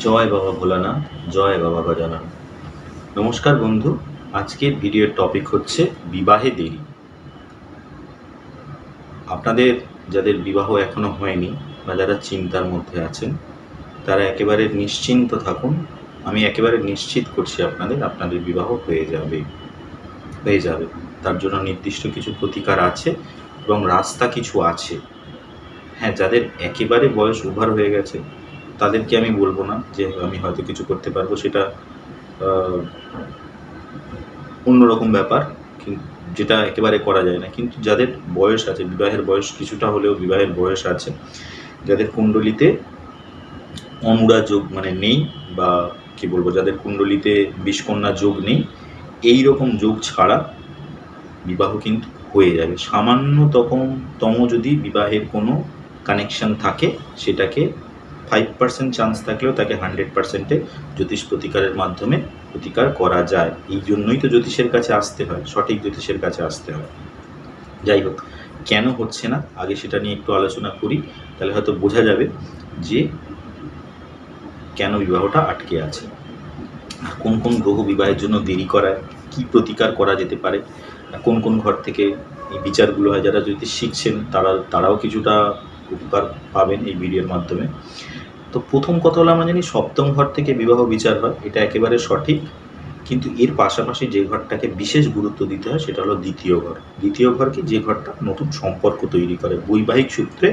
জয় বাবা ভোলানাথ, জয় বাবা গজানন। নমস্কার বন্ধু, আজকের ভিডিওর টপিক হচ্ছে বিবাহে দেরি। আপনাদের যাদের বিবাহ এখনো হয়নি বা যারা চিন্তার মধ্যে আছেন, তারা একেবারে নিশ্চিন্ত থাকুন। আমি একেবারে নিশ্চিত করছি আপনাদের বিবাহ হয়ে যাবে। তার জন্য নির্দিষ্ট কিছু প্রতিকার আছে এবং রাস্তা কিছু আছে। হ্যাঁ, যাদের একেবারে বয়স ওভার হয়ে গেছে তাদেরকে আমি বলবো না যে আমি হয়তো কিছু করতে পারবো, সেটা অন্যরকম ব্যাপার, যেটা একেবারে করা যায় না। কিন্তু যাদের বয়স আছে, বিবাহের বয়স কিছুটা হলেও বিবাহের বয়স আছে, যাদের কুণ্ডলিতে অনুরা যোগ মানে নেই, বা কি বলবো, যাদের কুণ্ডলিতে বিষকন্যা যোগ নেই, এই রকম যোগ ছাড়া বিবাহ কিন্তু হয়ে যাবে। সামান্যতম যদি বিবাহের কোনো কানেকশন থাকে, সেটাকে 5% চান্স থাকলেও তাকে 100%-এ জ্যোতিষ প্রতিকারের মাধ্যমে প্রতিকার করা যায়। এই জন্যই তো জ্যোতিষের কাছে আসতে হয়, সঠিক জ্যোতিষের কাছে আসতে হয়। যাই হোক, কেন হচ্ছে না আগে সেটা নিয়ে একটু আলোচনা করি, তাহলে হয়তো বোঝা যাবে যে কেন বিবাহটা আটকে আছে, আর কোন কোন গ্রহ বিবাহের জন্য দেরি করায়, কি প্রতিকার করা যেতে পারে, কোন কোন ঘর থেকে এই বিচারগুলো হয়। যারা জ্যোতিষ শিখছেন তারাও কিছুটা উপকার পাবেন এই ভিডিওর মাধ্যমে। তো প্রথম কথা হলো, আমরা জানি সপ্তম ঘর থেকে বিবাহ বিচার হয়, এটা একেবারে সঠিক। কিন্তু এর পাশাপাশি যে ঘরটাকে বিশেষ গুরুত্ব দিতে হয় সেটা হলো দ্বিতীয় ঘর। দ্বিতীয় ঘর কি? যে ঘরটা নতুন সম্পর্ক তৈরি করে, বৈবাহিক সূত্রে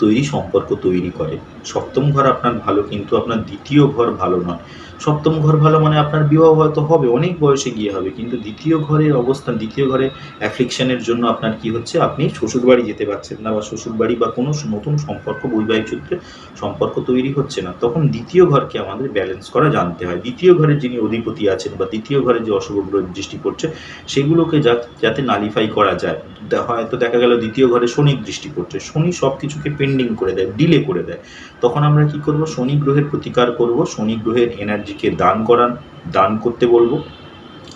তৈরি সম্পর্ক তৈরি করে। সপ্তম ঘর আপনার ভালো, কিন্তু আপনার দ্বিতীয় ঘর ভালো নয়। সপ্তম ঘর ভালো মানে আপনার বিবাহ হয়তো হবে, অনেক বয়সে গিয়ে হবে, কিন্তু দ্বিতীয় ঘরের অবস্থান, দ্বিতীয় ঘরে অ্যাফ্লিকশনের জন্য আপনার কি হচ্ছে, আপনি শ্বশুরবাড়ি যেতে পারছেন না, বা শ্বশুরবাড়ি বা কোনো নতুন সম্পর্ক, বৈবাহিক সূত্রে সম্পর্ক তৈরি হচ্ছে না। তখন দ্বিতীয় ঘরকে আমাদের ব্যালেন্স করা জানতে হয়। দ্বিতীয় ঘরের যিনি অধিপতি আছেন, বা দ্বিতীয় ঘরে যে অশুভ গ্রহ দৃষ্টি পড়ছে, সেগুলোকে যাতে নালিফাই করা যায়। হয়তো দেখা গেল দ্বিতীয় ঘরে শনি দৃষ্টি পড়ছে, শনি সব কিছুকে পেন্ডিং করে দেয়, ডিলে করে দেয়। তখন আমরা কি করব? শনি গ্রহের প্রতিকার করব, শনি গ্রহের এনার্জিকে দান করতে বলবো।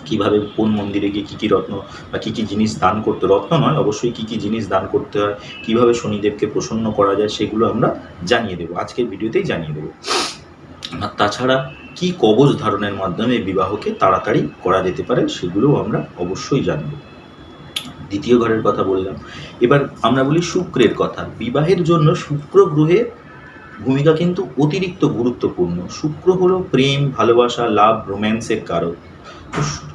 কিভাবে, কোন মন্দিরে গিয়ে কী কী রত্ন বা কী কী জিনিস দান করতে, রত্ন নয় অবশ্যই, কী কী জিনিস দান করতে হয়, কীভাবে শনিদেবকে প্রসন্ন করা যায়, সেগুলো আমরা জানিয়ে দেবো, আজকের ভিডিওতেই জানিয়ে দেবো। আর তাছাড়া কি কবচ ধারণের মাধ্যমে বিবাহকে তাড়াতাড়ি করা যেতে পারে, সেগুলোও আমরা অবশ্যই জানব। দ্বিতীয় ঘরের কথা বললাম, এবার আমরা বলি শুক্রের কথা। বিবাহের জন্য শুক্র গ্রহের ভূমিকা কিন্তু অতিরিক্ত গুরুত্বপূর্ণ। শুক্র হলো প্রেম, ভালোবাসা, লাভ, রোম্যান্সের কারক।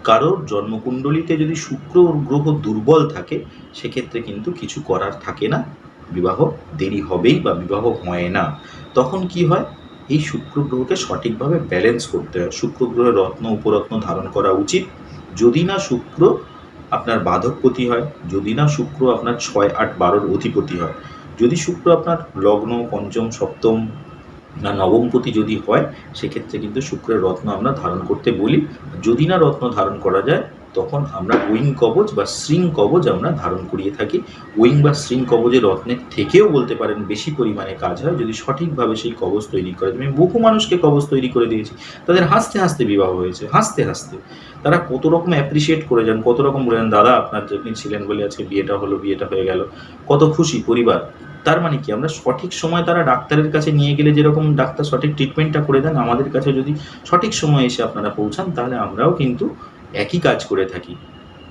কারোর জন্মকুণ্ডলিতে যদি শুক্র গ্রহ দুর্বল থাকে, সেক্ষেত্রে কিন্তু কিছু করার থাকে না, বিবাহ দেরি হবেই বা বিবাহ হয় না। তখন কি হয়? এই শুক্র গ্রহকে সঠিকভাবে ব্যালেন্স করতে হয়। শুক্র গ্রহের রত্ন উপরত্ন ধারণ করা উচিত। যদি না শুক্র আপনার বাধকপতি হয়, যদি না শুক্র আপনার 6, 8, 12-র অধিপতি হয়, যদি শুক্র আপনার লগ্ন, পঞ্চম, সপ্তম না নবমপতি যদি হয়, সেক্ষেত্রে কিন্তু শুক্রের রত্ন আমরা ধারণ করতে বলি। যদি না রত্ন ধারণ করা যায়, তখন আমরা উইং কবচ বা শৃঙ্গ কবচ আমরা ধারণ করিয়ে থাকি। উইং বা শৃঙ্গ কবচের রত্নের থেকেও বলতে পারেন বেশি পরিমাণে কাজ হয় যদি সঠিকভাবে সেই কবচ তৈরি করে। আমি বহু মানুষকে কবচ তৈরি করে দিয়েছি, তাদের হাসতে হাসতে বিবাহ হয়েছে, হাসতে হাসতে। তারা কত রকম অ্যাপ্রিসিয়েট করে যান, কত রকম বলে যান, দাদা আপনার আপনি ছিলেন বলে আজকে বিয়েটা হলো, বিয়েটা হয়ে গেল, কত খুশি পরিবার। তার মানে কি, আমরা সঠিক সময় তারা ডাক্তারের কাছে নিয়ে গেলে যেরকম ডাক্তার সঠিক ট্রিটমেন্টটা করে দেন, আমাদের কাছে যদি সঠিক সময় এসে আপনারা পৌঁছান, তাহলে আমরাও কিন্তু একই কাজ করে থাকি।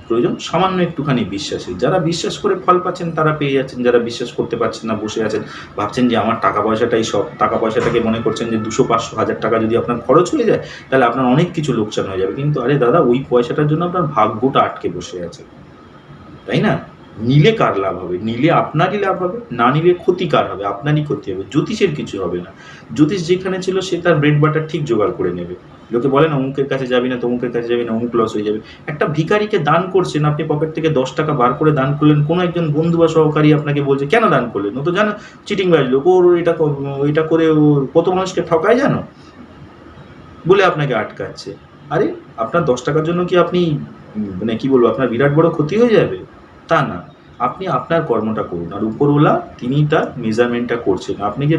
প্রয়োজন সামান্য একটুখানি বিশ্বাসের। যারা বিশ্বাস করে ফল পাচ্ছেন তারা পেয়ে যাচ্ছেন, যারা বিশ্বাস করতে পারছেন না, বসে আছেন, ভাবছেন যে আমার টাকা পয়সাটাই সব, টাকা পয়সাটাকে মনে করছেন যে 200, 500, 1000 টাকা যদি আপনার খরচ হয়ে যায়, তাহলে আপনার অনেক কিছু লোকসান হয়ে যাবে। কিন্তু আরে দাদা, ওই পয়সাটার জন্য আপনার ভাগ্যটা আটকে বসে আছে, তাই না? নিলে কার লাভ হবে? নিলে আপনারই লাভ হবে, না নিলে ক্ষতি কার হবে? আপনারই ক্ষতি হবে, জ্যোতিষের কিছু হবে না। জ্যোতিষ যেখানে ছিল সে তার ব্রেড বাটার ঠিক জোগাড় করে নেবে। লোকে বলে না, অমুকের কাছে যাবি না, তমুকের কাছে যাবি না, অমুক লস হয়ে যাবে। একটা ভিখারিকে দান করছেন, আপনি পকেট থেকে 10 টাকা বার করে দান করলেন, কোনো একজন বন্ধু বা সহকারী আপনাকে বলছে কেন দান করলেন? ও তো জানো চিটিংবাজ লোক, ওর এটা করে ও কত মানুষকে ঠকায় জানো, বলে আপনাকে আটকাচ্ছে। আরে আপনার 10 টাকার জন্য কি আপনি মানে কি বলবো, আপনার বিরাট বড় ক্ষতি হয়ে যাবে? তা না। আপনি আপনার কর্মটা করুন, আর উপরওয়ালা তিনি তার মেজারমেন্টটা করছেন। আপনি যে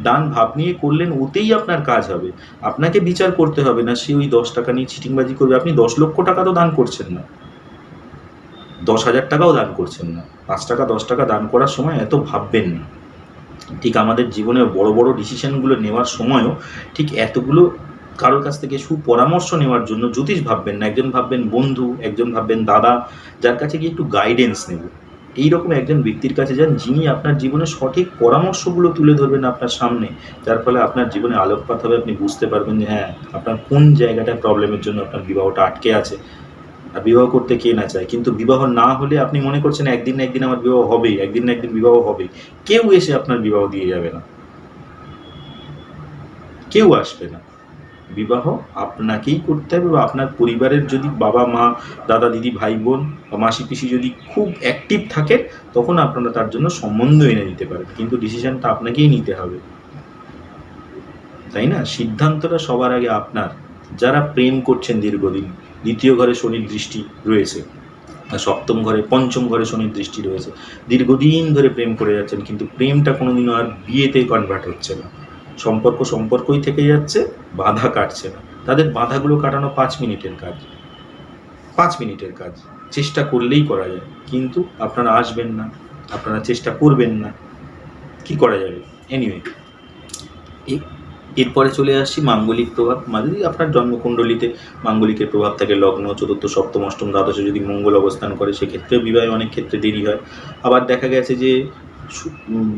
দান ভাব নিয়ে করলেন, ওতেই আপনার কাজ হবে। আপনাকে বিচার করতে হবে না সে ওই 10 টাকা নিয়ে চিটিংবাজি করবে। আপনি 10 লক্ষ টাকা তো দান করছেন না, 10,000 টাকাও দান করছেন না। 5 টাকা 10 টাকা দান করার সময় এত ভাববেন না। ঠিক আমাদের জীবনে বড় বড় ডিসিশনগুলো নেওয়ার সময়ও ঠিক এতগুলো কারোর কাছ থেকে সুপরামর্শ নেওয়ার জন্য জ্যোতিষ ভাববেন না, একজন ভাববেন বন্ধু, একজন ভাববেন দাদা, যার কাছে গিয়ে একটু গাইডেন্স নেব। এইরকম একজন ব্যক্তির কাছে যান যিনি আপনার জীবনে সঠিক পরামর্শগুলো তুলে ধরবেন আপনার সামনে, যার ফলে আপনার জীবনে আলোকপাত হবে, আপনি বুঝতে পারবেন যে হ্যাঁ আপনার কোন জায়গাটায় প্রবলেমের জন্য আপনার বিবাহটা আটকে আছে। আর বিবাহ করতে কে না চায়, কিন্তু বিবাহ না হলে আপনি মনে করছেন একদিন না একদিন আমার বিবাহ হবেই, একদিন না একদিন বিবাহ হবে, কেউ এসে আপনার বিবাহ দিয়ে যাবে না, কেউ আসবে না। বিবাহ আপনাকেই করতে হবে, বা আপনার পরিবারের যদি বাবা মা দাদা দিদি ভাই বোন বা মাসি পিসি যদি খুব অ্যাক্টিভ থাকে তখন আপনারা তার জন্য সম্বন্ধ এনে দিতে পারেন, কিন্তু ডিসিশনটা আপনাকেই নিতে হবে, তাই না? সিদ্ধান্তটা সবার আগে আপনার। যারা প্রেম করছেন দীর্ঘদিন, দ্বিতীয় ঘরে শনির দৃষ্টি রয়েছে, সপ্তম ঘরে পঞ্চম ঘরে শনির দৃষ্টি রয়েছে, দীর্ঘদিন ধরে প্রেম করে যাচ্ছেন কিন্তু প্রেমটা কোনোদিনও আর বিয়েতে কনভার্ট হচ্ছে না, সম্পর্কই থেকে যাচ্ছে, বাধা কাটছে না। তাদের বাধাগুলো কাটানো 5 মিনিটের কাজ, 5 মিনিটের কাজ, চেষ্টা করলেই করা যায়, কিন্তু আপনারা আসবেন না, আপনারা চেষ্টা করবেন না, কি করা যাবে? এনিওয়ে, এরপরে চলে আসছি মাঙ্গলিক প্রভাব। যদি আপনার জন্মকুণ্ডলিতে মাঙ্গলিকের প্রভাব থাকে, লগ্ন চতুর্থ সপ্তম অষ্টম দ্বাদশে যদি মঙ্গল অবস্থান করে, সেক্ষেত্রেও বিবাহে অনেক ক্ষেত্রে দেরি হয়। আবার দেখা গেছে যে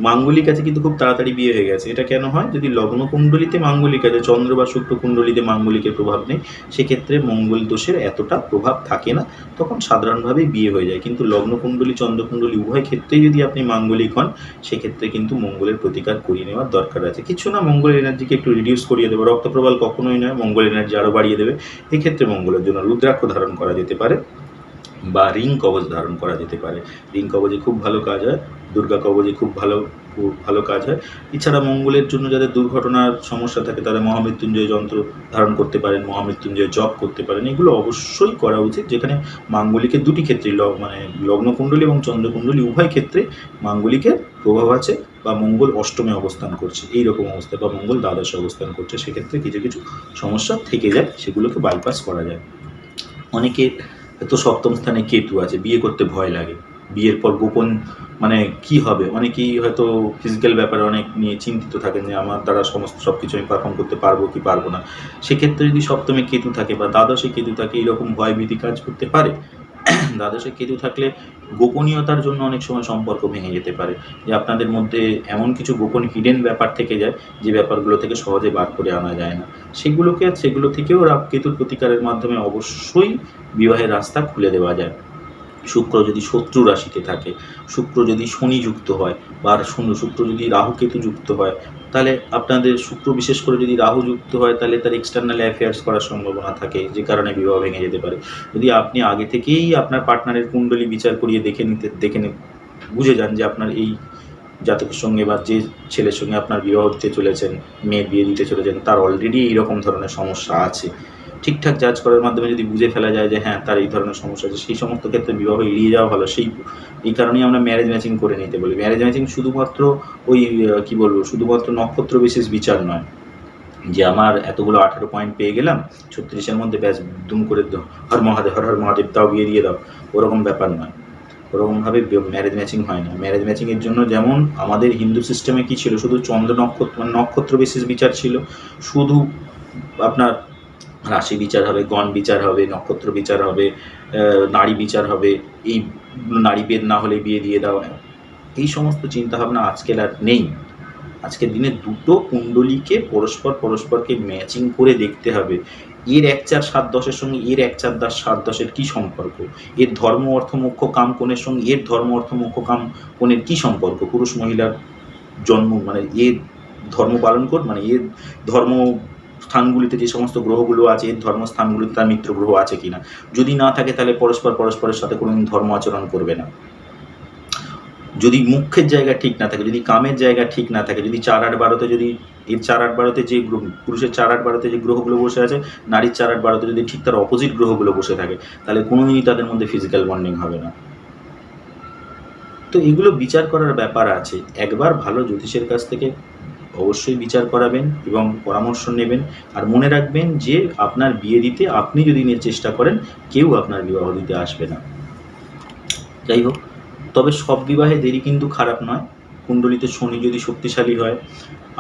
মাঙ্গলিক আছে কিন্তু খুব তাড়াতাড়ি বিয়ে হয়ে গেছে, এটা কেন হয়? যদি লগ্ন কুণ্ডলিতে মাঙ্গলিক আছে, চন্দ্র বা শুক্র কুণ্ডলিতে মাঙ্গলিকের প্রভাব নেই, সেক্ষেত্রে মঙ্গল দোষের এতটা প্রভাব থাকে না, তখন সাধারণভাবেই বিয়ে হয়ে যায়। কিন্তু লগ্ন কুণ্ডলী চন্দ্রকুণ্ডলী উভয় ক্ষেত্রেই যদি আপনি মাঙ্গলিক হন, সেক্ষেত্রে কিন্তু মঙ্গলের প্রতিকার করিয়ে নেওয়ার দরকার আছে। কিছু না, মঙ্গল এনার্জিকে একটু রিডিউস করিয়ে দেবে, রক্তপ্রবাল কখনোই নয়, মঙ্গল এনার্জি আরও বাড়িয়ে দেবে। এক্ষেত্রে মঙ্গলের জন্য রুদ্রাক্ষ ধারণ করা যেতে পারে, বা রিং কবচ ধারণ করা যেতে পারে। রিং কবচে খুব ভালো কাজ হয়, দুর্গা কবচে খুব ভালো কাজ হয়। এছাড়া মঙ্গলের জন্য যাদের দুর্ঘটনার সমস্যা থাকে তারা মহামৃত্যুঞ্জয় যন্ত্র ধারণ করতে পারেন, মহামৃত্যুঞ্জয় জপ করতে পারেন, এগুলো অবশ্যই করা উচিত। যেখানে মাঙ্গলিকের দুটি ক্ষেত্রে, মানে লগ্নকুণ্ডলী এবং চন্দ্রকুণ্ডলী উভয় ক্ষেত্রে মাঙ্গলিকের প্রভাব আছে, বা মঙ্গল অষ্টমে অবস্থান করছে এইরকম অবস্থা, বা মঙ্গল দ্বাদশে অবস্থান করছে, সেক্ষেত্রে কিছু কিছু সমস্যা থেকে যায়, সেগুলোকে বাইপাস করা যায়। অনেকে তো সপ্তম স্থানে কেতু আছে, বিয়ে করতে ভয় লাগে, বিয়ের পর গোপন মানে কি হবে, অনেকেই হয়তো ফিজিক্যাল ব্যাপারে অনেক নিয়ে চিন্তিত থাকেন যে আমার দ্বারা সব কিছু আমি পারফর্ম করতে পারবো কি পারবো না। সেক্ষেত্রে যদি সপ্তমে কেতু থাকে বা দ্বাদশে কেতু থাকে, এইরকম ভয়ভীতি কাজ করতে পারে। দ্বাদশে কেতু থাকলে গোপনীয়তার জন্য অনেক সময় সম্পর্ক ভেঙে যেতে পারে, যে আপনাদের মধ্যে এমন কিছু গোপন হিডেন ব্যাপার থেকে যায় যে ব্যাপারগুলো থেকে সহজে বার করে আনা যায় না, সেগুলো থেকেও কেতুর প্রতিকারের মাধ্যমে অবশ্যই বিবাহের রাস্তা খুলে দেওয়া যায়। শুক্র যদি শত্রু রাশিতে থাকে, শুক্র যদি শনি যুক্ত হয়, বা শুক্র যদি রাহু কেতু যুক্ত হয়, তাহলে আপনাদের শুক্র বিশেষ করে যদি রাহু যুক্ত হয়, তাহলে তার এক্সটার্নাল অ্যাফেয়ার্স করার সম্ভাবনা থাকে, যে কারণে বিবাহ ভেঙে যেতে পারে। যদি আপনি আগে থেকেই আপনার পার্টনারের কুণ্ডলী বিচার করিয়ে দেখে বুঝে যান যে আপনার এই জাতকের সঙ্গে বা যে ছেলের সঙ্গে আপনার বিবাহ দিতে চলেছেন, মেয়ের বিয়ে দিতে চলেছেন, তার অলরেডি এইরকম ধরনের সমস্যা আছে, ঠিকঠাক জাজ করার মাধ্যমে যদি বুঝে ফেলা যায় যে হ্যাঁ তার এই ধরনের সমস্যা আছে, সেই সমস্ত ক্ষেত্রে বিবাহ এড়িয়ে যাওয়া ভালো। এই কারণেই আমরা ম্যারেজ ম্যাচিং করে নিতে বলি। ম্যারেজ ম্যাচিং শুধুমাত্র শুধুমাত্র নক্ষত্র বিশেষ বিচার নয়, যে আমার এতগুলো 18 পয়েন্ট পেয়ে গেলাম 36-এর মধ্যে, ব্যাস দুম করে হর মহাদেব তাও বিয়ে দিয়ে দাও, ওরকম ব্যাপার নয়। ওরকমভাবে ম্যারেজ ম্যাচিং হয় না। ম্যারেজ ম্যাচিংয়ের জন্য যেমন আমাদের হিন্দু সিস্টেমে কি ছিল, শুধু চন্দ্র নক্ষত্র মানে নক্ষত্র বিশেষ বিচার ছিল, শুধু আপনার রাশি বিচার হবে, গণ বিচার হবে, নক্ষত্র বিচার হবে, নারী বিচার হবে, এই নারী বেদ না হলে বিয়ে দিয়ে দেওয়া, এই সমস্ত চিন্তাভাবনা আজকের আর নেই। আজকের দিনে দুটো কুণ্ডলীকে পরস্পরকে ম্যাচিং করে দেখতে হবে, এর 1-4-7-10-এর সঙ্গে এর 1-4-7-10-এর কী সম্পর্ক, এর ধর্ম অর্থ মোক্ষ কাম কোণের সঙ্গে এর ধর্ম অর্থ মোক্ষ কাম কোণের কী সম্পর্ক, পুরুষ মহিলার জন্ম মানে এর ধর্ম পালন মানে এর ধর্ম স্থানগুলিতে যে সমস্ত গ্রহগুলো আছে, এর ধর্মস্থানগুলিতে তার মিত্র গ্রহ আছে কিনা, যদি না থাকে তাহলে পরস্পরের সাথে কোনোদিন ধর্ম আচরণ করবে না। যদি মুখ্যের জায়গা ঠিক না থাকে, যদি কামের জায়গা ঠিক না থাকে, যদি 4-8-12-তে যদি এর 4-8-12-তে যে পুরুষের 4-8-12-তে যে গ্রহগুলো বসে আছে, নারীর 4-8-12-তে যদি ঠিক তার অপোজিট গ্রহগুলো বসে থাকে, তাহলে কোনোদিনই তাদের মধ্যে ফিজিক্যাল বন্ডিং হবে না। তো এগুলো বিচার করার ব্যাপার আছে। একবার ভালো জ্যোতিষের কাছ থেকে অবশ্যই বিচার করাবেন এবং পরামর্শ নেবেন, আর মনে রাখবেন যে আপনার বিয়ে দিতে আপনি যদি চেষ্টা করেন, কেউ আপনার বিবাহ দিতে আসবে না। যাই হোক, তবে সব বিবাহে দেরি কিন্তু খারাপ নয়। কুণ্ডলিতে শনি যদি শক্তিশালী হয়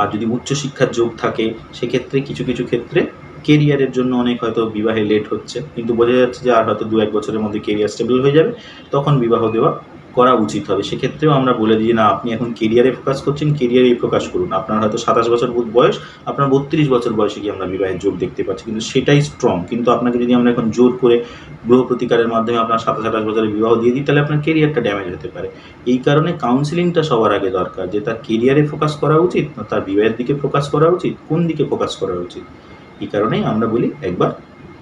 আর যদি উচ্চশিক্ষার যোগ থাকে, সেক্ষেত্রে কিছু কিছু ক্ষেত্রে কেরিয়ারের জন্য অনেক হয়তো বিবাহে লেট হচ্ছে, কিন্তু বোঝা যাচ্ছে যে আর হয়তো 2-1 বছরের মধ্যে কেরিয়ার স্টেবল হয়ে যাবে, তখন বিবাহ দেওয়া করা উচিত হবে। সেক্ষেত্রেও আমরা বলে দিই না, আপনি এখন কেরিয়ারে ফোকাস করছেন, কেরিয়ারেই ফোকাস করুন। আপনার হয়তো 27 বছর বয়স, আপনার 32 বছর বয়সে গিয়ে আমরা বিবাহের যোগ দেখতে পাচ্ছি, কিন্তু সেটাই স্ট্রং। কিন্তু আপনাকে যদি আমরা এখন জোর করে গ্রহ প্রতিকারের মাধ্যমে আপনার 27-28 বছরের বিবাহ দিয়ে দিই, তাহলে আপনার কেরিয়ারটা ড্যামেজ হতে পারে। এই কারণে কাউন্সিলিংটা সবার আগে দরকার, যে তার কেরিয়ারে ফোকাস করা উচিত না তার বিবাহের দিকে ফোকাস করা উচিত, কোন দিকে ফোকাস করা উচিত। এই কারণেই আমরা বলি একবার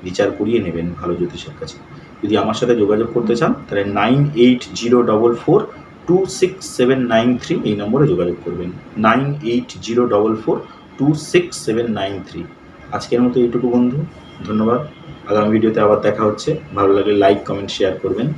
বিচার করিয়ে নেবেন ভালো জ্যোতিষের কাছে। যদি আমার সাথে যোগাযোগ করতে চান তাহলে 9804426793 এই নম্বরে যোগাযোগ করবেন, 9804426793। আজকের মতো এইটুকু বন্ধু, ধন্যবাদ। আগামী ভিডিওতে আবার দেখা হচ্ছে। ভালো লাগলে লাইক, কমেন্ট, শেয়ার করবেন।